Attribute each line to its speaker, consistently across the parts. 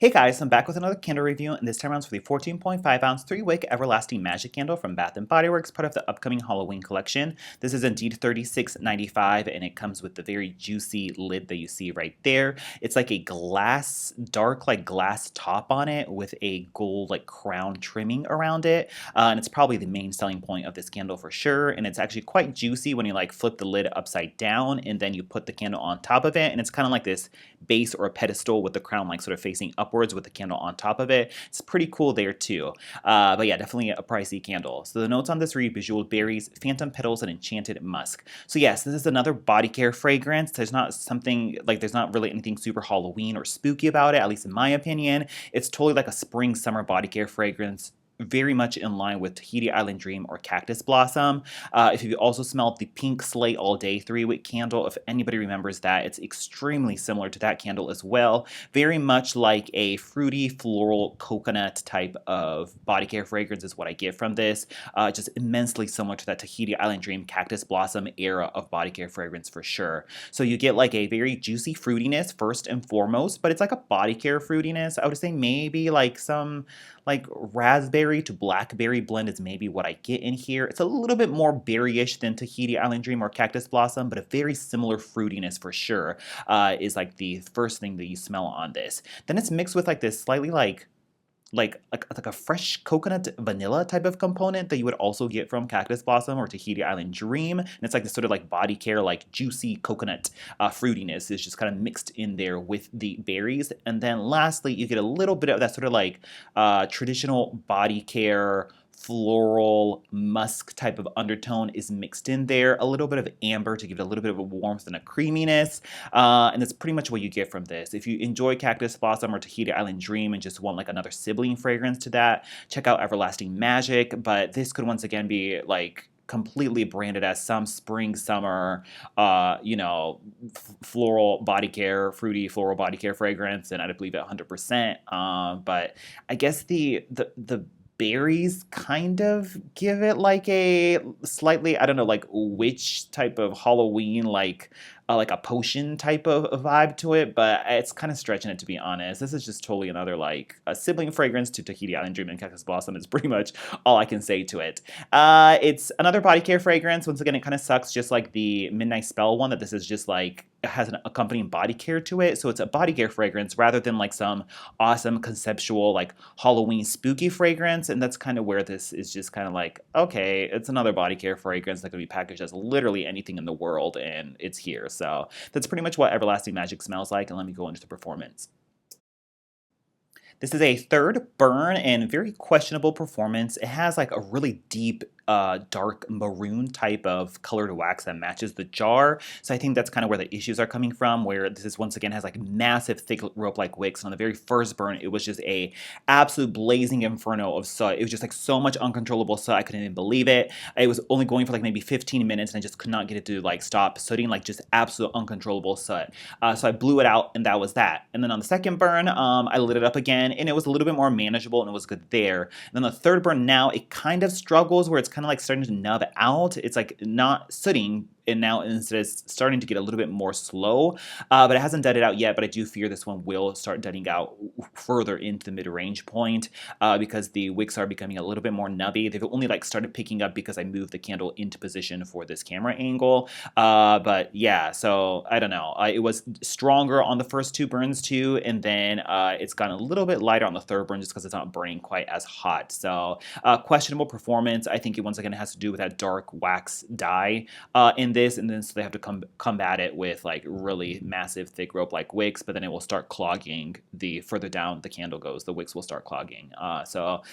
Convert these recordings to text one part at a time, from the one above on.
Speaker 1: Hey guys, I'm back with another candle review, and this time around it's for the 14.5 ounce 3-wick Everlasting Magic candle from Bath & Body Works, part of the upcoming Halloween collection. This is indeed $36.95, and it comes with the very juicy lid that you see right there. It's like a glass, dark like glass top on it with a gold like crown trimming around it, and it's probably the main selling point of this candle for sure. And it's actually quite juicy when you like flip the lid upside down and then you put the candle on top of it, and it's kind of like this base or a pedestal with the crown like sort of facing upwards with the candle on top of it. It's pretty cool there too. But yeah, definitely a pricey candle. So the notes on this read: bejeweled berries, phantom petals, and enchanted musk. So yes, this is another body care fragrance. There's not something like there's not really anything super Halloween or spooky about it, at least in my opinion. It's totally like a spring summer body care fragrance, very much in line with Tahiti Island Dream or Cactus Blossom. If you also smelled the Pink Slate All Day 3-wick candle, if anybody remembers that, it's extremely similar to that candle as well. Very much like a fruity floral coconut type of body care fragrance is what I get from this. Just immensely similar to that Tahiti Island Dream Cactus Blossom era of body care fragrance for sure. So you get like a very juicy fruitiness first and foremost, but it's like a body care fruitiness. I would say maybe like some like raspberry to blackberry blend is maybe what I get in here. It's a little bit more berryish than Tahiti Island Dream or Cactus Blossom, but a very similar fruitiness for sure is like the first thing that you smell on this. Then it's mixed with like this slightly like a fresh coconut vanilla type of component that you would also get from Cactus Blossom or Tahiti Island Dream. And it's like this sort of like body care, like juicy coconut fruitiness is just kind of mixed in there with the berries. And then lastly, you get a little bit of that sort of like traditional body care floral musk type of undertone is mixed in there. A little bit of amber to give it a little bit of a warmth and a creaminess. And that's pretty much what you get from this. If you enjoy Cactus Blossom or Tahiti Island Dream and just want like another sibling fragrance to that, check out Everlasting Magic. But this could once again be like completely branded as some spring summer floral body care, fruity floral body care fragrance, and I'd believe it 100%. But I guess the berries kind of give it like a slightly, I don't know, like witch type of Halloween, like a potion type of vibe to it, but it's kind of stretching it, to be honest. This is just totally another like a sibling fragrance to Tahiti Island Dream and Cactus Blossom is pretty much all I can say to it. It's another body care fragrance. Once again, it kind of sucks just like the Midnight Spell one, that this is just like it has an accompanying body care to it. So it's a body care fragrance rather than like some awesome conceptual like Halloween spooky fragrance. And that's kind of where this is just kind of like, okay, it's another body care fragrance that can be packaged as literally anything in the world, and it's here. So that's pretty much what Everlasting Magic smells like, and let me go into the performance. This is a third burn and very questionable performance. It has like a really deep, dark maroon type of colored wax that matches the jar. So I think that's kind of where the issues are coming from, where this is once again has like massive thick rope-like wicks. On the very first burn, it was just a absolute blazing inferno of soot. It was just like so much uncontrollable soot, I couldn't even believe it. It was only going for like maybe 15 minutes, and I just could not get it to like stop sooting, like just absolute uncontrollable soot. So I blew it out, and that was that. And then on the second burn, I lit it up again, and it was a little bit more manageable, and it was good there. And then the third burn, now it kind of struggles, where it's kind of like starting to nub out. It's like not sooting, and now instead it's starting to get a little bit more slow, but it hasn't deaded out yet. But I do fear this one will start deading out further into the mid-range point because the wicks are becoming a little bit more nubby. They've only like started picking up because I moved the candle into position for this camera angle. But yeah, so I don't know. It was stronger on the first two burns too, and then it's gotten a little bit lighter on the third burn just because it's not burning quite as hot. So questionable performance. I think it once again has to do with that dark wax dye in this, and then so they have to combat it with like really massive thick rope like wicks, but then it will start clogging the further down the candle goes. The wicks will start clogging. So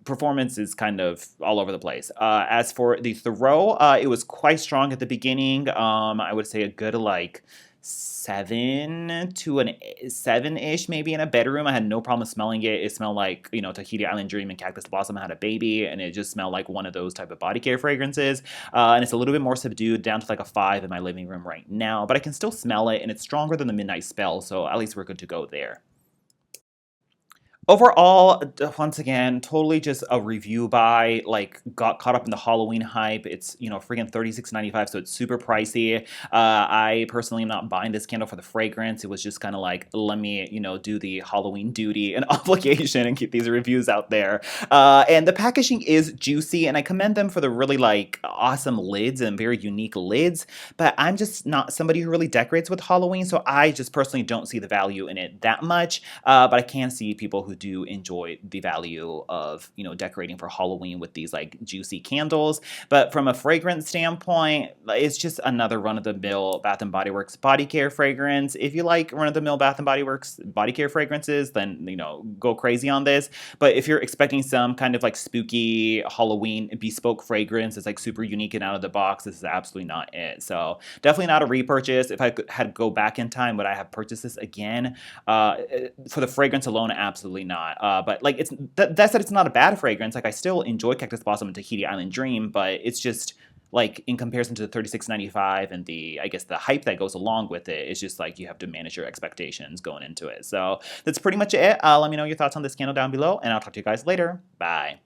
Speaker 1: performance is kind of all over the place. As for the throw, it was quite strong at the beginning. I would say a good like 7 to an 7-ish maybe in a bedroom. I had no problem smelling it. It smelled like, Tahiti Island Dream and Cactus Blossom had a baby, and it just smelled like one of those type of body care fragrances. And it's a little bit more subdued, down to like a 5 in my living room right now, but I can still smell it, and it's stronger than the Midnight Spell, so at least we're good to go there. Overall, once again, totally just a review buy. Like, got caught up in the Halloween hype. It's, freaking 36.95, so it's super pricey. I personally am not buying this candle for the fragrance. It was just kind of like, let me, do the Halloween duty and obligation and keep these reviews out there. And the packaging is juicy, and I commend them for the really like awesome lids and very unique lids. But I'm just not somebody who really decorates with Halloween, so I just personally don't see the value in it that much. But I can see people who do enjoy the value of, decorating for Halloween with these like juicy candles. But from a fragrance standpoint, it's just another run-of-the-mill Bath and Body Works body care fragrance. If you like run-of-the-mill Bath and Body Works body care fragrances, then, go crazy on this. But if you're expecting some kind of like spooky Halloween bespoke fragrance that's like super unique and out of the box, this is absolutely not it. So definitely not a repurchase. If I had to go back in time, would I have purchased this again? For the fragrance alone, absolutely not. But like, that said, it's not a bad fragrance. Like, I still enjoy Cactus Blossom and Tahiti Island Dream, but it's just like, in comparison to the 36.95 and the, I guess, the hype that goes along with it, it's just like you have to manage your expectations going into it. So that's pretty much it. Let me know your thoughts on this candle down below, and I'll talk to you guys later. Bye.